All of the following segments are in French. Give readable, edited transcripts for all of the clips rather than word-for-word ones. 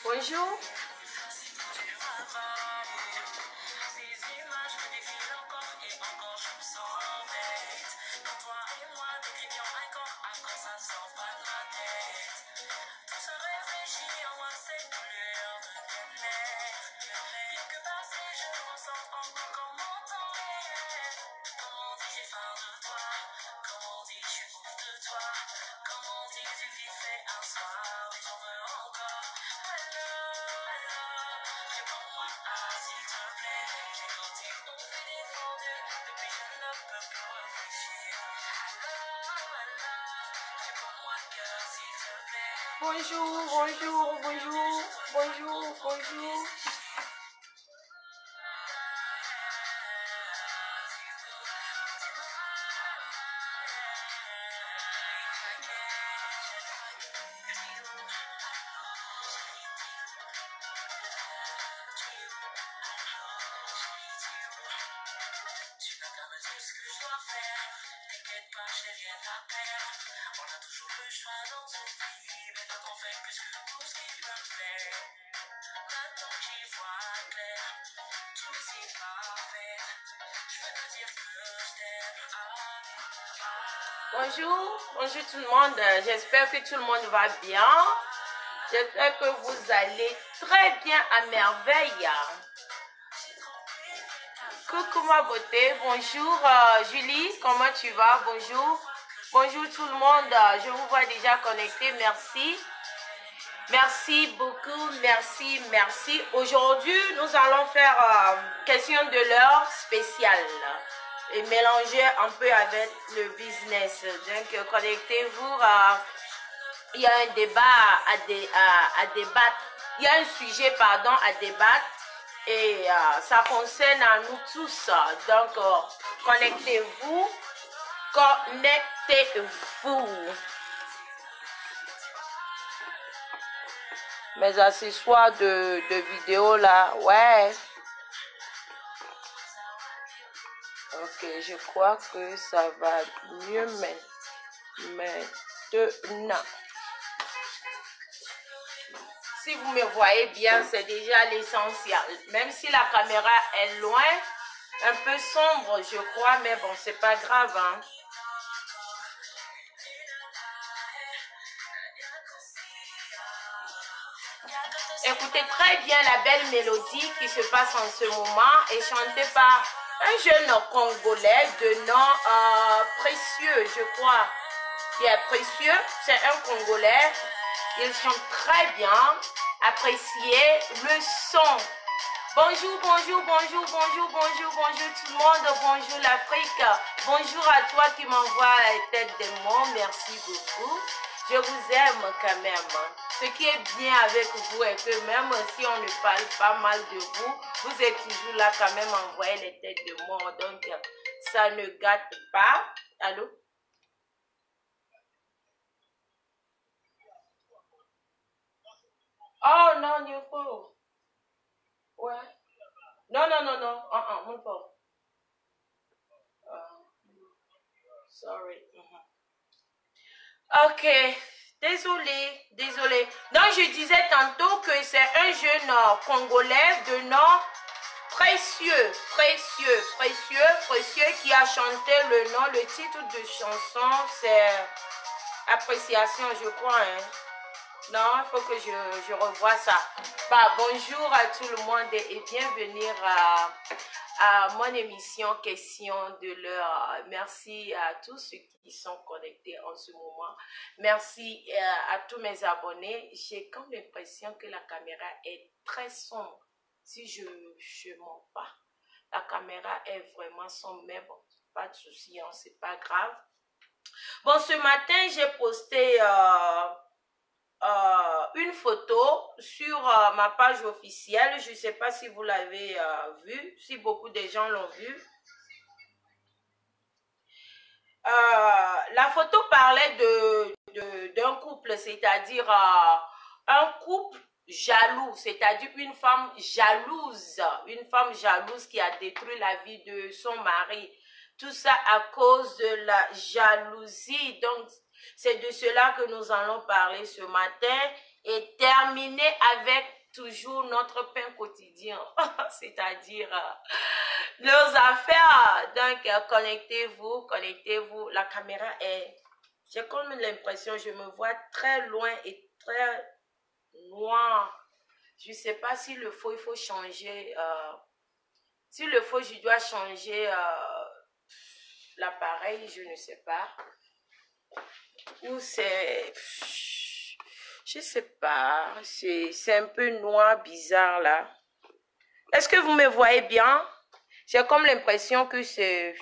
Bonjour. Bonjour, bonjour, bonjour, bonjour, bonjour. Bonjour, bonjour tout le monde. J'espère que tout le monde va bien. J'espère que vous allez très bien à merveille. Coucou ma beauté, bonjour Julie, comment tu vas? Bonjour, bonjour tout le monde. Je vous vois déjà connecté, merci. Merci beaucoup, merci, merci. Aujourd'hui, nous allons faire question de l'heure spéciale et mélanger un peu avec le business. Donc, connectez-vous. Il y a un débat à débattre. Il y a un sujet, pardon, à débattre. Et ça concerne à nous tous. Donc, connectez-vous. Connectez-vous. Mes accessoires de vidéo là, ouais. Ok, je crois que ça va mieux maintenant. Si vous me voyez bien, c'est déjà l'essentiel. Même si la caméra est loin, un peu sombre, je crois, mais bon, c'est pas grave, hein. Écoutez très bien la belle mélodie qui se passe en ce moment et chantée par un jeune Congolais de nom Précieux, je crois. Il est Précieux, c'est un Congolais. Il chante très bien. Appréciez le son. Bonjour, bonjour, bonjour, bonjour, bonjour, bonjour tout le monde. Bonjour l'Afrique. Bonjour à toi qui m'envoie la tête des mots. Merci beaucoup. Je vous aime quand même. Ce qui est bien avec vous est que même si on ne parle pas mal de vous, vous êtes toujours là quand même à envoyer les têtes de mort. Donc, ça ne gâte pas. Allô? Oh non, il faut. Ouais. Non, non, non, non. Mon pauvre. Sorry. Ok. Désolé, désolé. Donc, je disais tantôt que c'est un jeune Congolais de nom Précieux, Précieux, Précieux, Précieux qui a chanté le nom, le titre de chanson, c'est Appréciation, je crois. Hein. Non, il faut que je revoie ça. Bah, bonjour à tout le monde et bienvenue à mon émission Question de l'heure. Merci à tous ceux qui sont connectés en ce moment. Merci à tous mes abonnés. J'ai comme l'impression que la caméra est très sombre. Si je ne mens pas, la caméra est vraiment sombre, mais bon, pas de souci, hein, c'est pas grave. Bon, ce matin, j'ai posté une photo sur ma page officielle. Je ne sais pas si vous l'avez vue, si beaucoup de gens l'ont vue. La photo parlait d'un couple, c'est-à-dire un couple jaloux, c'est-à-dire une femme jalouse qui a détruit la vie de son mari. Tout ça à cause de la jalousie. Donc, c'est de cela que nous allons parler ce matin et terminer avec toujours notre pain quotidien, c'est-à-dire nos affaires. Donc, connectez-vous. La caméra est... J'ai comme l'impression, je me vois très loin et très noir. Je ne sais pas si il faut changer. S'il le faut, je dois changer l'appareil, je ne sais pas. Ou c'est... Je sais pas. C'est un peu noir, bizarre là. Est-ce que vous me voyez bien? J'ai comme l'impression que c'est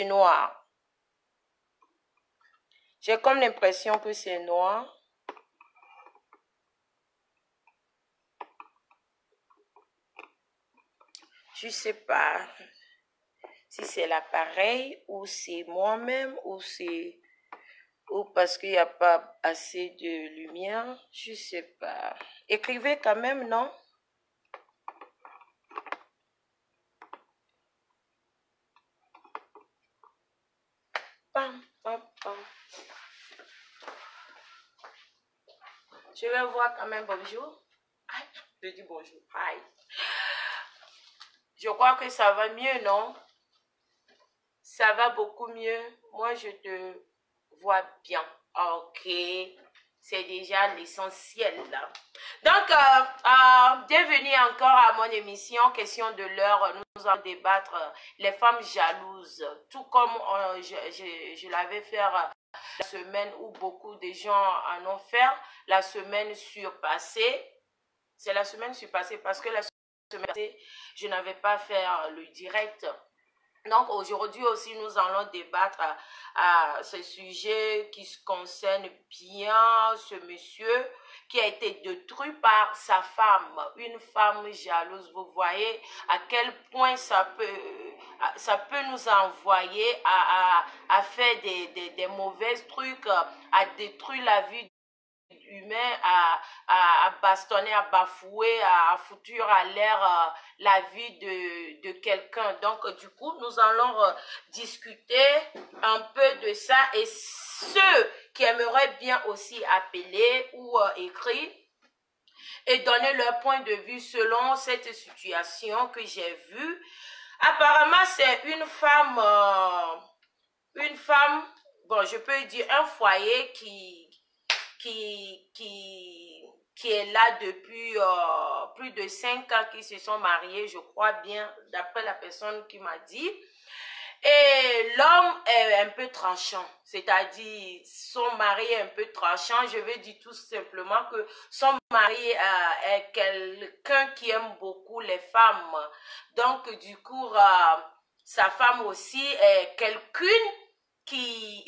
noir. J'ai comme l'impression que c'est noir. Je sais pas si c'est l'appareil ou c'est moi-même ou c'est... ou parce qu'il n'y a pas assez de lumière, je ne sais pas. Écrivez quand même, non? Pam, pam, pam. Je vais voir quand même bonjour. Je dis bonjour. Hi. Je crois que ça va mieux, non? Ça va beaucoup mieux. Moi, je te vois bien. Ok. C'est déjà l'essentiel là. Donc, bienvenue encore à mon émission Question de l'heure. Nous allons débattre les femmes jalouses. Tout comme je l'avais fait la semaine où beaucoup de gens en ont fait. La semaine surpassée. C'est la semaine surpassée parce que la semaine passée, je n'avais pas fait le direct. Donc aujourd'hui aussi, nous allons débattre à ce sujet qui se concerne bien ce monsieur qui a été détruit par sa femme, une femme jalouse. Vous voyez à quel point ça peut nous envoyer à faire des mauvais trucs, à détruire la vie humain, à bastonner, à bafouer, à foutre à l'air la vie de quelqu'un. Donc, du coup, nous allons discuter un peu de ça et ceux qui aimeraient bien aussi appeler ou écrire et donner leur point de vue selon cette situation que j'ai vue. Apparemment, c'est une femme, bon, je peux dire un foyer qui est là depuis plus de 5 ans, qui se sont mariés, je crois bien, d'après la personne qui m'a dit. Et l'homme est un peu tranchant, c'est-à-dire son mari est un peu tranchant. Je veux dire tout simplement que son mari est quelqu'un qui aime beaucoup les femmes. Donc, du coup, sa femme aussi est quelqu'une qui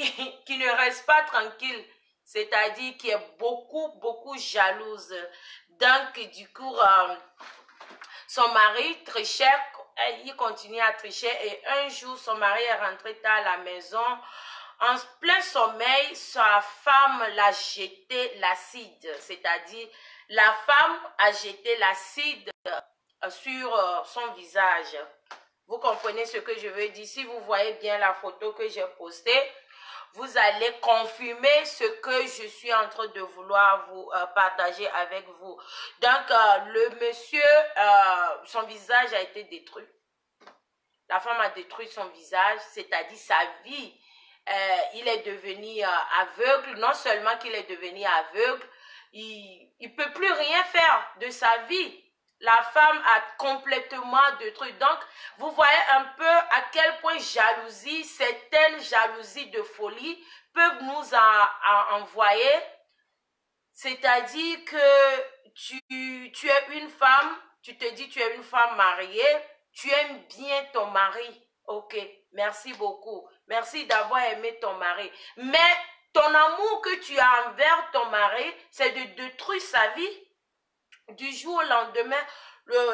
ne reste pas tranquille. C'est-à-dire qui est beaucoup jalouse. Donc, du coup, son mari trichait, il continue à tricher et un jour, son mari est rentré tard à la maison. En plein sommeil, sa femme l'a jeté l'acide. C'est-à-dire, la femme a jeté l'acide sur son visage. Vous comprenez ce que je veux dire? Si vous voyez bien la photo que j'ai postée, vous allez confirmer ce que je suis en train de vouloir vous partager avec vous. Donc, le monsieur, son visage a été détruit. La femme a détruit son visage, c'est-à-dire sa vie. Il est devenu aveugle. Non seulement qu'il est devenu aveugle, il ne peut plus rien faire de sa vie. La femme a complètement détruit. Donc, vous voyez un peu à quel point jalousie, certaines jalousies de folie peuvent nous envoyer. C'est-à-dire que tu es une femme, tu te dis tu es une femme mariée, tu aimes bien ton mari. Ok, merci beaucoup. Merci d'avoir aimé ton mari. Mais ton amour que tu as envers ton mari, c'est de détruire sa vie. Du jour au lendemain,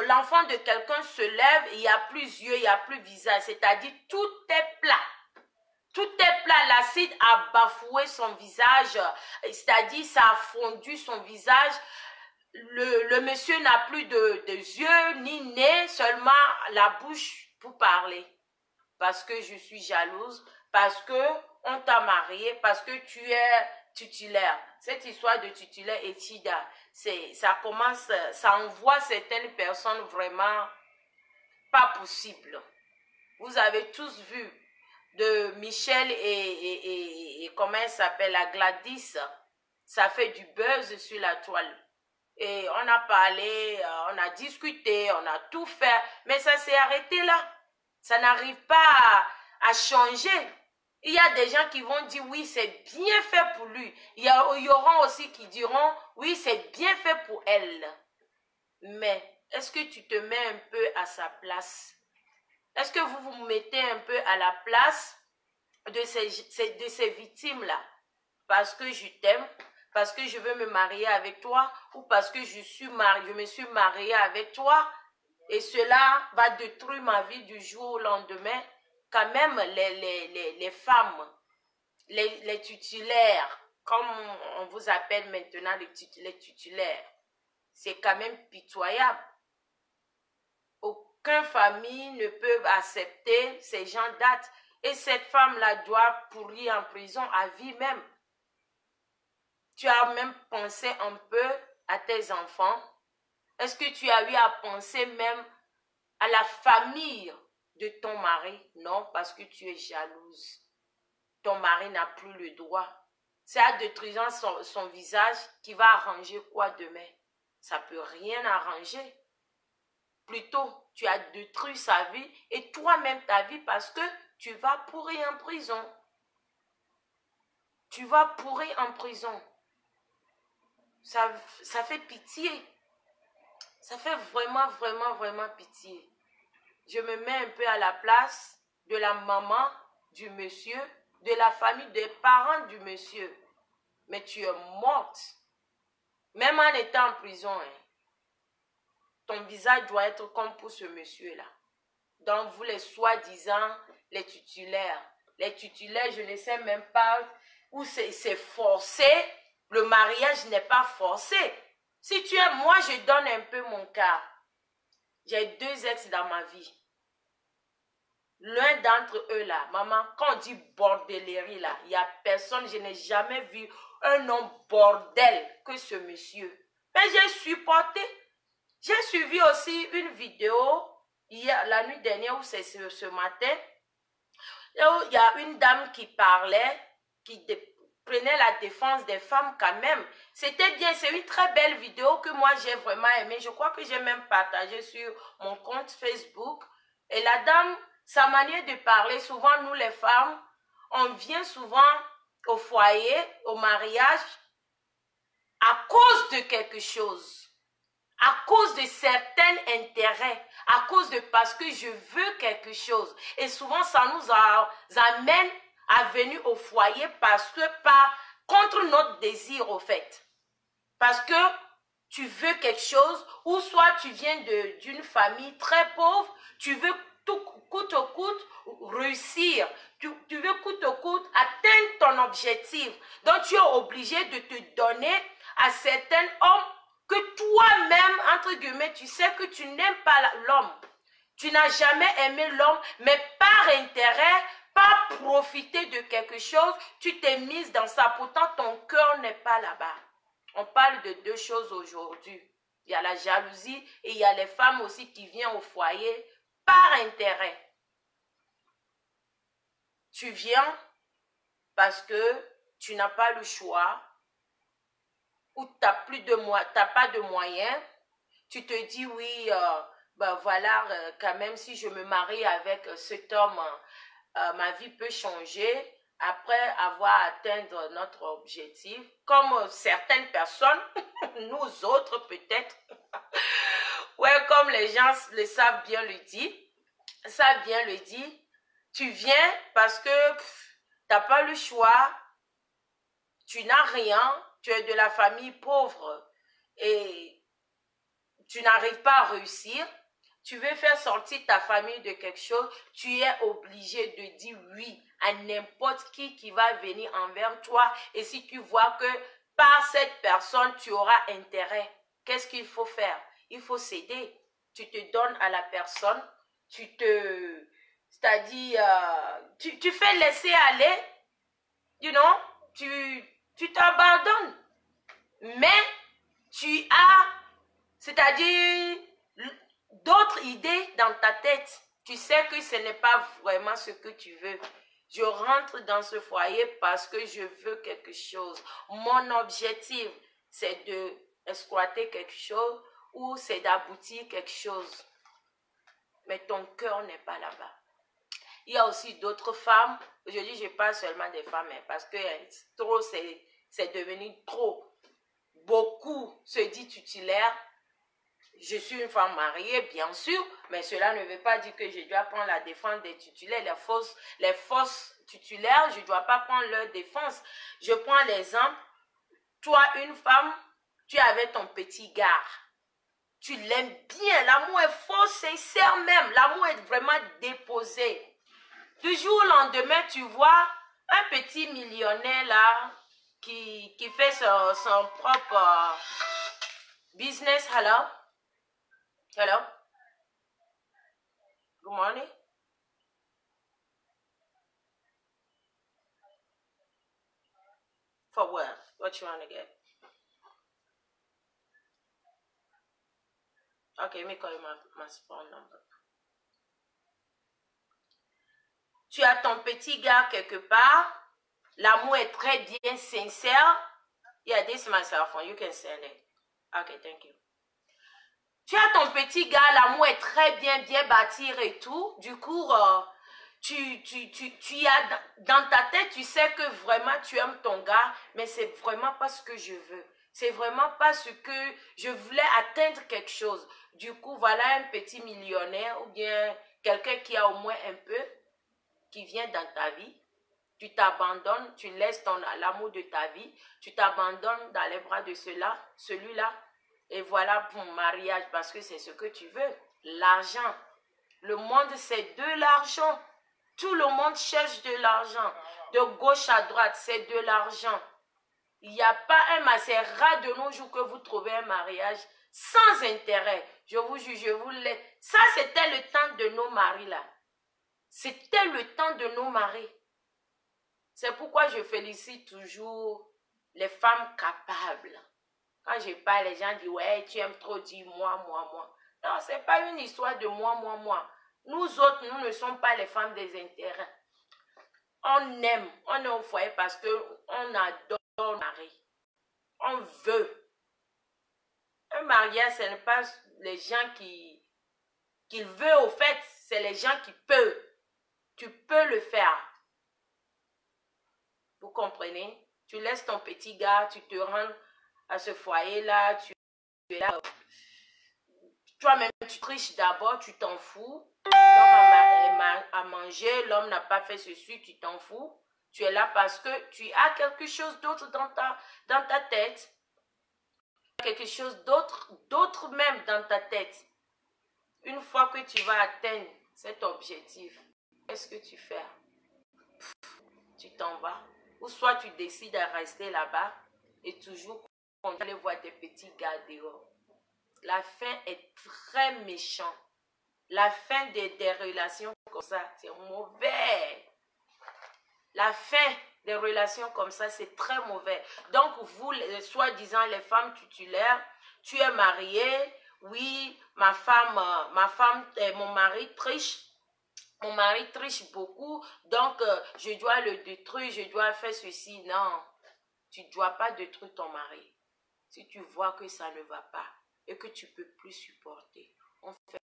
l'enfant de quelqu'un se lève, il n'y a plus yeux, il n'y a plus visage. C'est-à-dire tout est plat. Tout est plat, l'acide a bafoué son visage, c'est-à-dire ça a fondu son visage. Le monsieur n'a plus de yeux ni nez, seulement la bouche pour parler. Parce que je suis jalouse, parce que on t'a marié, parce que tu es titulaire. Cette histoire de titulaire et Tida, ça envoie certaines personnes vraiment pas possible. Vous avez tous vu de Michel et comment elle s'appelle, la Gladys, ça fait du buzz sur la toile. Et on a parlé, on a discuté, on a tout fait, mais ça s'est arrêté là. Ça n'arrive pas à changer. Il y a des gens qui vont dire oui, c'est bien fait pour lui. Il y aura aussi qui diront oui, c'est bien fait pour elle. Mais est-ce que tu te mets un peu à sa place? Est-ce que vous vous mettez un peu à la place de ces victimes-là? Parce que je t'aime, parce que je veux me marier avec toi, ou parce que je me suis mariée avec toi, et cela va détruire ma vie du jour au lendemain. Quand même, les femmes, les titulaires, comme on vous appelle maintenant les titulaires, c'est quand même pitoyable. Aucune famille ne peut accepter ces gens d'actes. Et cette femme-là doit pourrir en prison à vie même. Tu as même pensé un peu à tes enfants? Est-ce que tu as eu à penser même à la famille de ton mari? Non, parce que tu es jalouse. Ton mari n'a plus le droit. C'est à détruisant son visage qui va arranger quoi demain? Ça ne peut rien arranger. Plutôt, tu as détruit sa vie et toi-même ta vie parce que tu vas pourrir en prison. Tu vas pourrir en prison. Ça fait pitié. Ça fait vraiment, vraiment, vraiment pitié. Je me mets un peu à la place de la maman, du monsieur, de la famille, des parents du monsieur. Mais tu es morte. Même en étant en prison, hein, ton visage doit être comme pour ce monsieur-là. Donc, vous les soi-disant, les titulaires. Les titulaires, je ne sais même pas où c'est forcé. Le mariage n'est pas forcé. Si tu es, moi, je donne un peu mon cas. J'ai 2 ex dans ma vie. L'un d'entre eux là, maman, quand on dit bordellerie là, il n'y a personne, je n'ai jamais vu un homme bordel que ce monsieur. Mais j'ai supporté. J'ai suivi aussi une vidéo hier, la nuit dernière ou c'est ce matin. Il y a une dame qui parlait, qui prenait la défense des femmes quand même. C'était bien, c'est une très belle vidéo que moi j'ai vraiment aimée. Je crois que j'ai même partagé sur mon compte Facebook. Et la dame, sa manière de parler, souvent nous les femmes, on vient souvent au foyer, au mariage, à cause de quelque chose. À cause de certains intérêts, à cause de parce que je veux quelque chose. Et souvent, ça nous amène à venir au foyer parce que contre notre désir, au fait. Parce que tu veux quelque chose, ou soit tu viens d'une famille très pauvre, tu veux tout coûte au coûte réussir, tu veux coûte au coûte atteindre ton objectif. Donc, tu es obligé de te donner à certains hommes que toi-même, entre guillemets, tu sais que tu n'aimes pas l'homme. Tu n'as jamais aimé l'homme, mais par intérêt, par profiter de quelque chose, tu t'es mise dans ça. Pourtant, ton cœur n'est pas là-bas. On parle de 2 choses aujourd'hui. Il y a la jalousie et il y a les femmes aussi qui viennent au foyer par intérêt. Tu viens parce que tu n'as pas le choix ou tu n'as pas de moyens. tu te dis oui, ben voilà, quand même si je me marie avec cet homme, ma vie peut changer après avoir atteint notre objectif. Comme certaines personnes, nous autres peut-être, ouais, comme les gens le savent bien le dire, tu viens parce que tu n'as pas le choix, tu n'as rien, tu es de la famille pauvre et tu n'arrives pas à réussir, tu veux faire sortir ta famille de quelque chose, tu es obligé de dire oui à n'importe qui va venir envers toi. Et si tu vois que par cette personne, tu auras intérêt, qu'est-ce qu'il faut faire? Il faut céder. Tu te donnes à la personne, c'est-à-dire, tu fais laisser aller, tu t'abandonnes. Mais tu as, c'est-à-dire, d'autres idées dans ta tête. Tu sais que ce n'est pas vraiment ce que tu veux. Je rentre dans ce foyer parce que je veux quelque chose. Mon objectif, c'est de exploiter quelque chose ou c'est d'aboutir quelque chose. Mais ton cœur n'est pas là-bas. Il y a aussi d'autres femmes. Aujourd'hui, je parle seulement des femmes parce que trop, c'est devenu trop. Beaucoup se disent titulaires. Je suis une femme mariée, bien sûr, mais cela ne veut pas dire que je dois prendre la défense des titulaires, les fausses titulaires, je ne dois pas prendre leur défense. Je prends l'exemple, toi, une femme, tu avais ton petit gars, tu l'aimes bien, l'amour est fort, sincère même, l'amour est vraiment déposé. Du jour au lendemain, tu vois un petit millionnaire là, qui fait son propre business, hello? Hello? Good morning. For what? What you want to get? Okay, let me call you my phone number. Tu as ton petit gars quelque part. L'amour est très bien sincère. Yeah, this is my cell phone. You can send it. Okay, thank you. Tu as ton petit gars, l'amour est très bien bâti et tout. Du coup, tu as dans ta tête, tu sais que vraiment tu aimes ton gars, mais c'est vraiment pas ce que je veux. C'est vraiment pas ce que je voulais atteindre quelque chose. Du coup, voilà un petit millionnaire ou bien quelqu'un qui a au moins un peu, qui vient dans ta vie. Tu t'abandonnes, tu laisses l'amour de ta vie, tu t'abandonnes dans les bras de celui-là. Et voilà pour mariage parce que c'est ce que tu veux. L'argent. Le monde, c'est de l'argent. Tout le monde cherche de l'argent. De gauche à droite, c'est de l'argent. Il n'y a pas un mariage. C'est rare de nos jours que vous trouvez un mariage sans intérêt. Je vous jure, je vous laisse. Ça, c'était le temps de nos maris là. C'était le temps de nos maris. C'est pourquoi je félicite toujours les femmes capables. Quand je parle, les gens disent, ouais, tu aimes trop dire moi. Non, ce n'est pas une histoire de moi. Nous autres, nous ne sommes pas les femmes des intérêts. On aime, on est au foyer parce qu'on adore le mari. On veut. Un mariage, ce n'est pas les gens qui veulent au fait, c'est les gens qui peuvent. Tu peux le faire. Vous comprenez? Tu laisses ton petit gars, tu te rends à ce foyer-là, tu es là. Toi-même, tu triches d'abord, tu t'en fous. L'homme a mangé, l'homme n'a pas fait ceci, tu t'en fous. Tu es là parce que tu as quelque chose d'autre dans ta tête. Quelque chose d'autre même dans ta tête. Une fois que tu vas atteindre cet objectif, qu'est-ce que tu fais? Tu t'en vas. Ou soit tu décides de rester là-bas et toujours aller voir tes petits gars dehors. La fin est très méchante. La fin des relations comme ça, c'est mauvais. La fin des relations comme ça, c'est très mauvais. Donc, vous, soi-disant les femmes titulaires, tu es mariée, oui, mon mari triche. Mon mari triche beaucoup, donc je dois le détruire, je dois faire ceci. Non, tu ne dois pas détruire ton mari. Si tu vois que ça ne va pas, et que tu ne peux plus supporter. On fait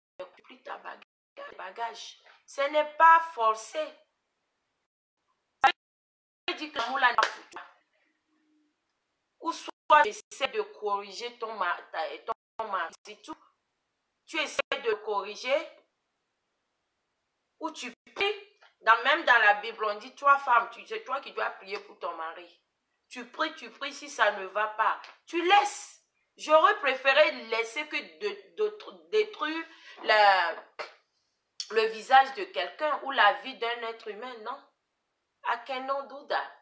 plus ta bagage. Ce n'est pas forcé. Ça veut dire que l'amour là n'est pas pour toi. Ou soit tu essaies de corriger ton mari, c'est tout. Tu essaies de corriger, ou tu pries. Même dans la Bible, on dit, toi femme, c'est toi qui dois prier pour ton mari. Tu pries, si ça ne va pas, tu laisses. J'aurais préféré laisser que de détruire le visage de quelqu'un ou la vie d'un être humain, non? I cannot do that.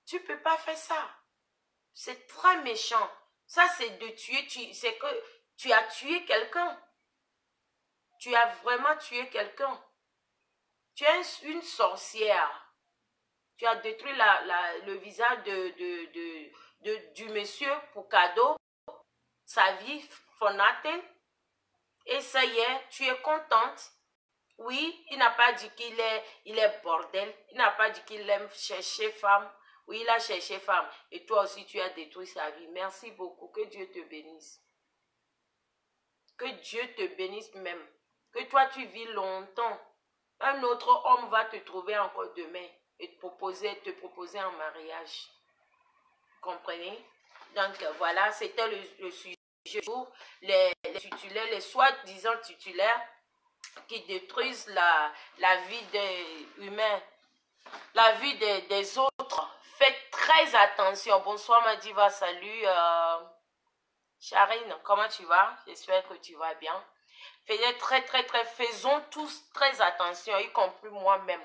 Tu ne peux pas faire ça. C'est très méchant. Ça, c'est de tuer. C'est que tu as tué quelqu'un. Tu as vraiment tué quelqu'un. Tu es une sorcière. Tu as détruit le visage du monsieur pour cadeau. Sa vie for nothing. Et ça y est, tu es contente. Oui, il n'a pas dit qu'il est bordel. Il n'a pas dit qu'il aime chercher femme. Oui, il a cherché femme. Et toi aussi, tu as détruit sa vie. Merci beaucoup. Que Dieu te bénisse. Que Dieu te bénisse même. Que toi, tu vis longtemps. Un autre homme va te trouver encore demain et te proposer en mariage. Comprenez? Donc, voilà, c'était le sujet du jour. Les titulaires, les soi-disant titulaires qui détruisent la vie des humains, la vie des autres. Faites très attention. Bonsoir Madiva, salut. Charine, comment tu vas? J'espère que tu vas bien. Faisons tous très attention, y compris moi-même.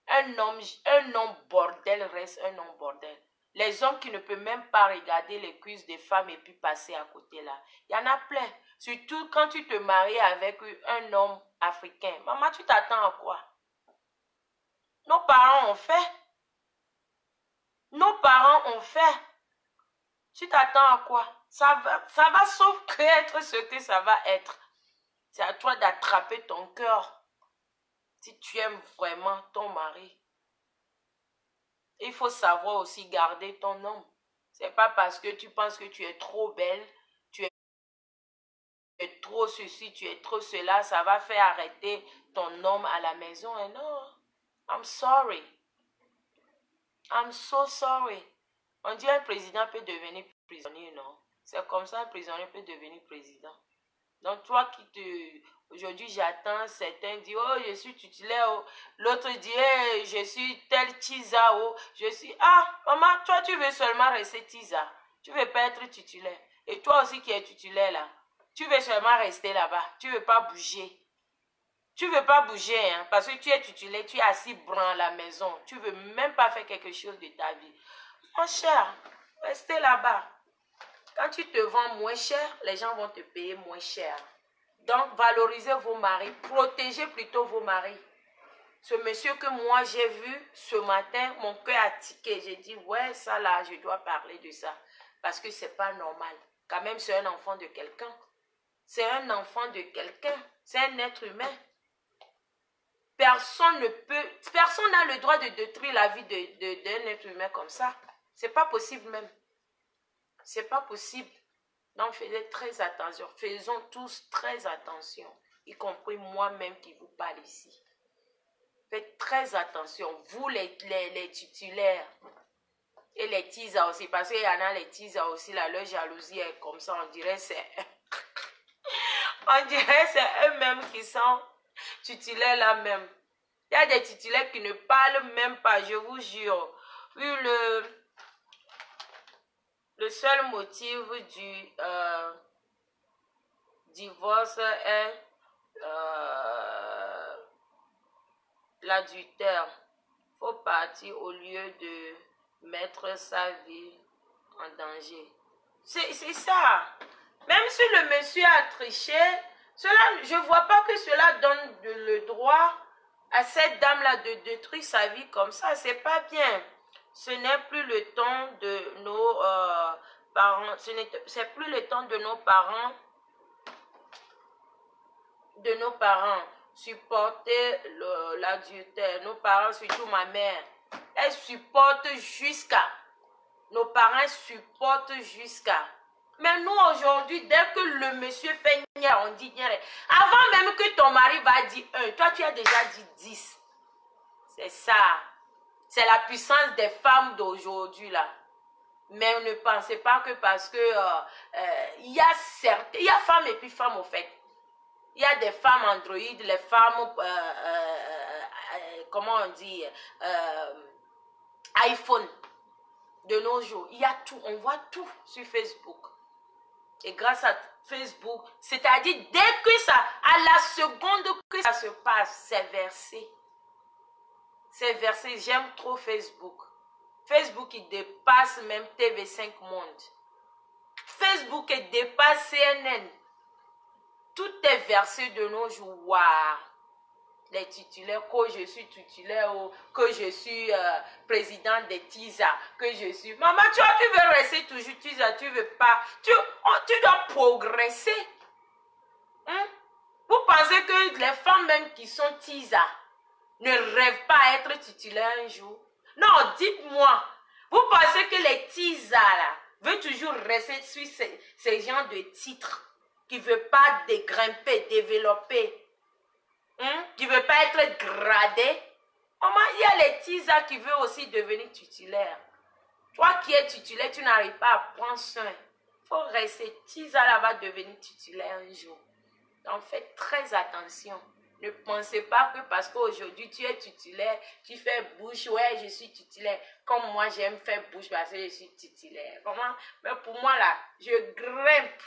Un homme bordel reste un homme bordel. Les hommes qui ne peuvent même pas regarder les cuisses des femmes et puis passer à côté là. Il y en a plein. Surtout quand tu te maries avec un homme africain. Maman, tu t'attends à quoi? Nos parents ont fait. Tu t'attends à quoi? Ça va sauf que être ce que ça va être. C'est à toi d'attraper ton cœur. Si tu aimes vraiment ton mari. Il faut savoir aussi garder ton homme. C'est pas parce que tu penses que tu es trop belle, tu es trop ceci, tu es trop cela, ça va faire arrêter ton homme à la maison. Et non, I'm sorry. I'm so sorry. On dit un président peut devenir prisonnier, non? C'est comme ça un prisonnier peut devenir président. Donc toi aujourd'hui j'attends, certains disent, oh je suis titulaire, oh. L'autre dit, hey, je suis tel Tisa, oh. Je suis, ah maman, toi tu veux seulement rester Tisa, tu veux pas être titulaire. Et toi aussi qui es titulaire là, tu veux seulement rester là-bas, tu veux pas bouger. Tu veux pas bouger, hein, parce que tu es titulaire, tu es assis blanc à la maison, tu veux même pas faire quelque chose de ta vie. Mon cher, restez là-bas. Quand tu te vends moins cher, les gens vont te payer moins cher. Donc, valorisez vos maris. Protégez plutôt vos maris. Ce monsieur que moi j'ai vu ce matin, mon cœur a tiqué. J'ai dit, ouais, ça là, je dois parler de ça. Parce que c'est pas normal. Quand même, c'est un enfant de quelqu'un. C'est un enfant de quelqu'un. C'est un être humain. Personne n'a le droit de détruire la vie d'un être humain comme ça. C'est pas possible même. C'est pas possible. Donc, faites très attention. Faisons tous très attention. Y compris moi-même qui vous parle ici. Faites très attention. Vous, les titulaires. Et les teasers aussi. Parce qu'il y en a les teasers aussi. Là, leur jalousie est comme ça. On dirait c'est... on dirait c'est eux-mêmes qui sont titulaires là-même. Il y a des titulaires qui ne parlent même pas. Je vous jure. Vu le seul motif du divorce est l'adultère. Il faut partir au lieu de mettre sa vie en danger. C'est ça. Même si le monsieur a triché, je ne vois pas que cela donne le droit à cette dame-là de détruire sa vie comme ça. C'est pas bien. Ce n'est plus le temps de nos parents. C'est plus le temps de nos parents. Supporter l'adultère. Nos parents, surtout ma mère, elle supporte jusqu'à nos parents supportent jusqu'à... Mais nous, aujourd'hui, dès que le monsieur fait nia, on dit nia. Avant même que ton mari va dire 1, toi, tu as déjà dit 10. C'est ça. C'est la puissance des femmes d'aujourd'hui, là. Mais ne pensez pas que parce que il y a femmes et puis femmes, au fait. Il y a des femmes Android, les femmes, comment on dit, iPhone. De nos jours, il y a tout, on voit tout sur Facebook. Et grâce à Facebook, c'est-à-dire dès que ça, à la seconde que ça se passe, c'est versé. C'est versé, j'aime trop Facebook. Facebook, il dépasse même TV5 Monde. Facebook, il dépasse CNN. Tout est versé de nos jours. Waouh! Les titulaires, que je suis titulaire, que je suis président de TISA, que je suis... Maman, tu veux rester toujours TISA, tu veux pas... Tu dois progresser. Hein? Vous pensez que les femmes même qui sont TISA ne rêvent pas à être titulaires un jour? Non, dites-moi. Vous pensez que les TISA là, veulent toujours rester sur ces genres de titres qui ne veulent pas dégrimper, développer? Qui ne veut pas être gradé. Maman, il y a les TISA qui veulent aussi devenir titulaires. Toi qui es titulaire, tu n'arrives pas à prendre soin. Il faut rester. TISA là va devenir titulaire un jour. Donc faites très attention. Ne pensez pas que parce qu'aujourd'hui tu es titulaire, tu fais bouche, ouais, je suis titulaire. Comme moi, j'aime faire bouche parce que je suis titulaire. Comment? Mais pour moi là, je grimpe.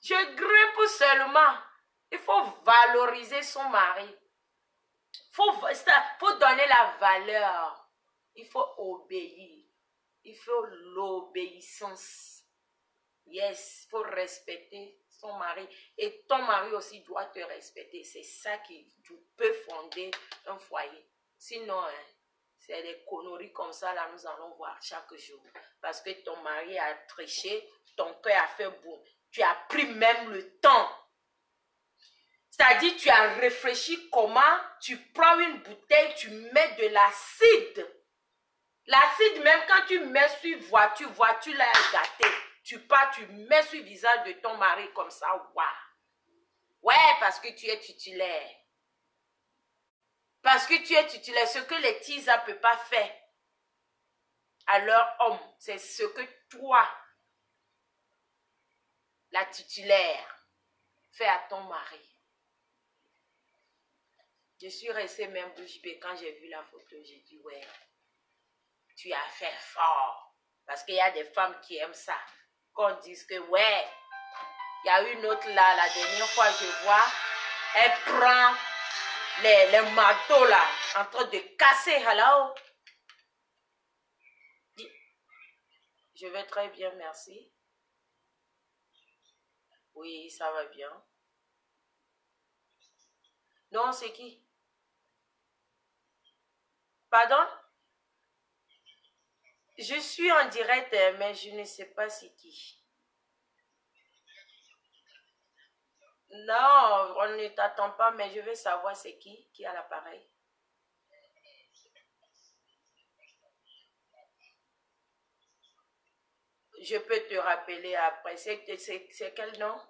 Je grimpe seulement. Il faut valoriser son mari. Il faut donner la valeur. Il faut obéir. Il faut l'obéissance. Yes, il faut respecter son mari. Et ton mari aussi doit te respecter. C'est ça qui peut fonder un foyer. Sinon, hein, c'est des conneries comme ça, là, nous allons voir chaque jour. Parce que ton mari a triché, ton cœur a fait boum. Tu as pris même le temps. C'est-à-dire, tu as réfléchi comment tu prends une bouteille, tu mets de l'acide. L'acide, même quand tu mets sur voiture l'a gâté. Tu pars, tu mets sur le visage de ton mari comme ça. Waouh. Ouais, parce que tu es titulaire. Parce que tu es titulaire. Ce que les TISA ne peuvent pas faire à leur homme, c'est ce que toi, la titulaire, fais à ton mari. Je suis restée même bouche bée quand j'ai vu la photo. J'ai dit, ouais, tu as fait fort. Parce qu'il y a des femmes qui aiment ça. Qu'on dise que, ouais, il y a une autre là, la dernière fois, je vois, elle prend les marteaux là, en train de casser. Hello. Je vais très bien, merci. Oui, ça va bien. Non, c'est qui? Pardon? Je suis en direct, mais je ne sais pas c'est qui. Non, on ne t'attend pas, mais je veux savoir c'est qui a l'appareil. Je peux te rappeler après. C'est quel nom?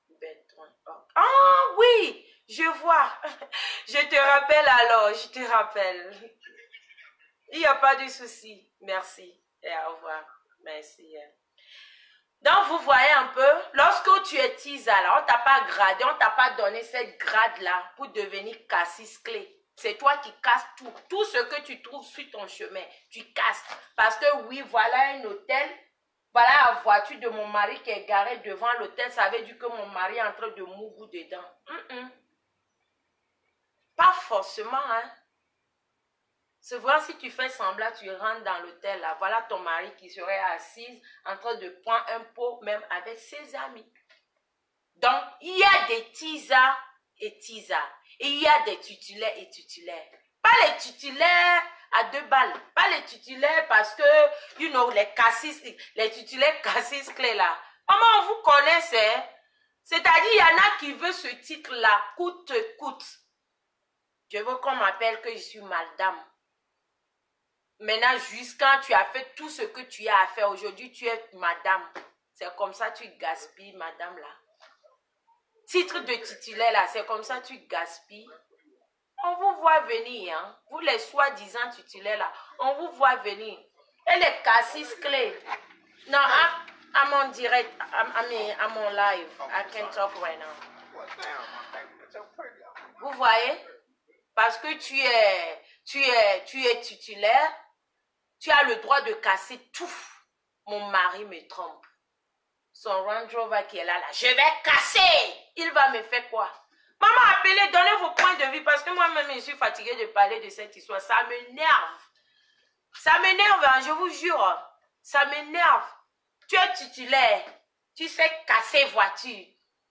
Bertrand. Ah oui, je vois. Je te rappelle alors, je te rappelle. Il n'y a pas de souci. Merci et au revoir. Merci. Donc, vous voyez un peu, lorsque tu es TISA, là, on ne t'a pas gradé, on ne t'a pas donné cette grade-là pour devenir cassis clé. C'est toi qui casses tout. Tout ce que tu trouves sur ton chemin, tu casses. Parce que oui, voilà un hôtel, voilà la voiture de mon mari qui est garée devant l'hôtel. Ça veut dire que mon mari est en train de mourir dedans. Pas forcément, hein. C'est vrai, si tu fais semblant, tu rentres dans l'hôtel, là, voilà ton mari qui serait assis en train de prendre un pot, même avec ses amis. Donc, il y a des TISA et TISA. Et il y a des titulaires et titulaires. Pas les titulaires à 2 balles. Pas les titulaires parce que, you know, les titulaires cassis clés là. Comment on vous connaissez? C'est-à-dire, il y en a qui veulent ce titre-là, coûte, coûte. Je veux qu'on m'appelle que je suis madame. Maintenant, jusqu'à tu as fait tout ce que tu as à faire. Aujourd'hui, tu es madame. C'est comme ça que tu gaspilles, madame, là. Titre de titulaire, là, c'est comme ça que tu gaspilles. On vous voit venir, hein. Vous les soi-disant titulaires, là, on vous voit venir. Et les cassis clés. Non, à mon direct, à mon live, I can talk right now. Vous voyez? Parce que tu es titulaire, tu as le droit de casser tout. Mon mari me trompe. Son Range Rover qui est là, je vais casser. Il va me faire quoi? Maman, appelez, donnez vos points de vue parce que moi-même, je suis fatiguée de parler de cette histoire. Ça m'énerve. Ça m'énerve, hein, je vous jure. Ça m'énerve. Tu es titulaire. Tu sais casser voiture.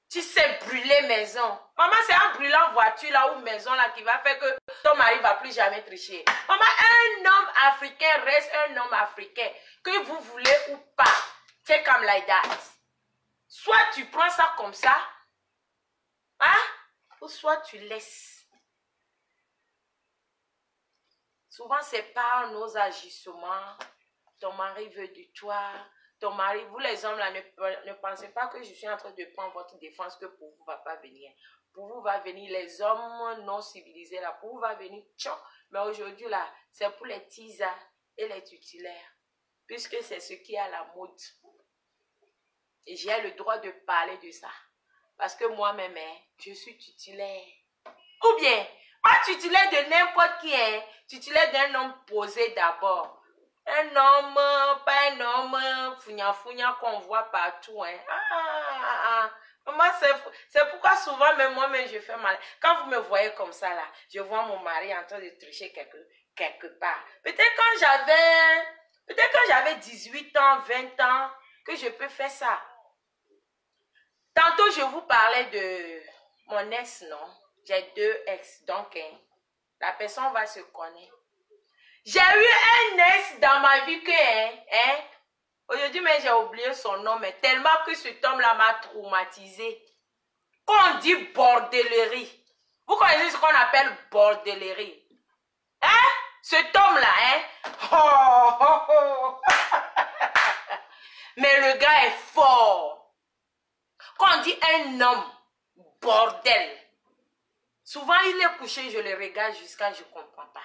Tu sais brûler maison. Maman, c'est en brûlant voiture là ou maison là qui va faire que ton mari ne va plus jamais tricher. Maman, un homme africain reste un homme africain. Que vous voulez ou pas. C'est comme like that. Soit tu prends ça comme ça. Hein? Ou soit tu laisses. Souvent, c'est par nos agissements. Ton mari veut de toi. Ton mari, vous les hommes là, ne pensez pas que je suis en train de prendre votre défense, que pour vous ne va pas venir. Pour vous va venir les hommes non civilisés là. Pour vous va venir tchon. Mais aujourd'hui là, c'est pour les teasers et les titulaires. Puisque c'est ce qui est à la mode. Et j'ai le droit de parler de ça. Parce que moi-même, je suis titulaire. Ou bien, pas titulaire de n'importe qui, titulaire d'un homme posé d'abord. Un homme, pas un homme founia qu'on voit partout. Moi, c'est pourquoi souvent, même moi-même, je fais mal. Quand vous me voyez comme ça, là, je vois mon mari en train de tricher quelque part. Peut-être quand j'avais 18 ans, 20 ans, que je peux faire ça. Tantôt, je vous parlais de mon ex, non? J'ai 2 ex, donc la personne va se connaître. J'ai eu un ex dans ma vie que, aujourd'hui, mais j'ai oublié son nom, mais tellement que cet homme-là m'a traumatisé. Quand on dit bordellerie, vous connaissez ce qu'on appelle bordellerie? Hein? Cet homme-là, Mais le gars est fort. Quand on dit un homme, bordel, souvent il est couché, je le regarde jusqu'à je ne comprends pas.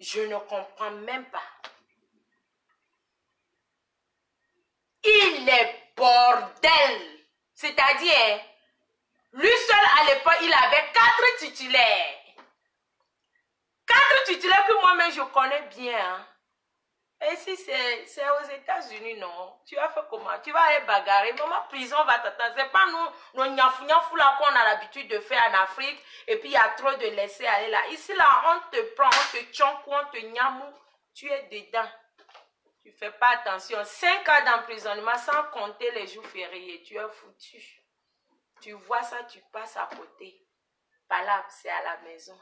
Je ne comprends même pas. Il est bordel. C'est-à-dire, lui seul à l'époque, il avait 4 titulaires. 4 titulaires que moi-même je connais bien. Hein. Et si c'est aux États-Unis, non? Tu vas faire comment? Tu vas aller bagarrer. Maman, prison va t'attendre. C'est pas nous nyafou là qu'on a l'habitude de faire en Afrique. Et puis il y a trop de laisser aller là. Ici, là, on te prend, on te tchonkou, on te nyamou. Tu es dedans. Tu fais pas attention. 5 ans d'emprisonnement sans compter les jours fériés. Tu es foutu. Tu vois ça, tu passes à côté. Pas là, c'est à la maison.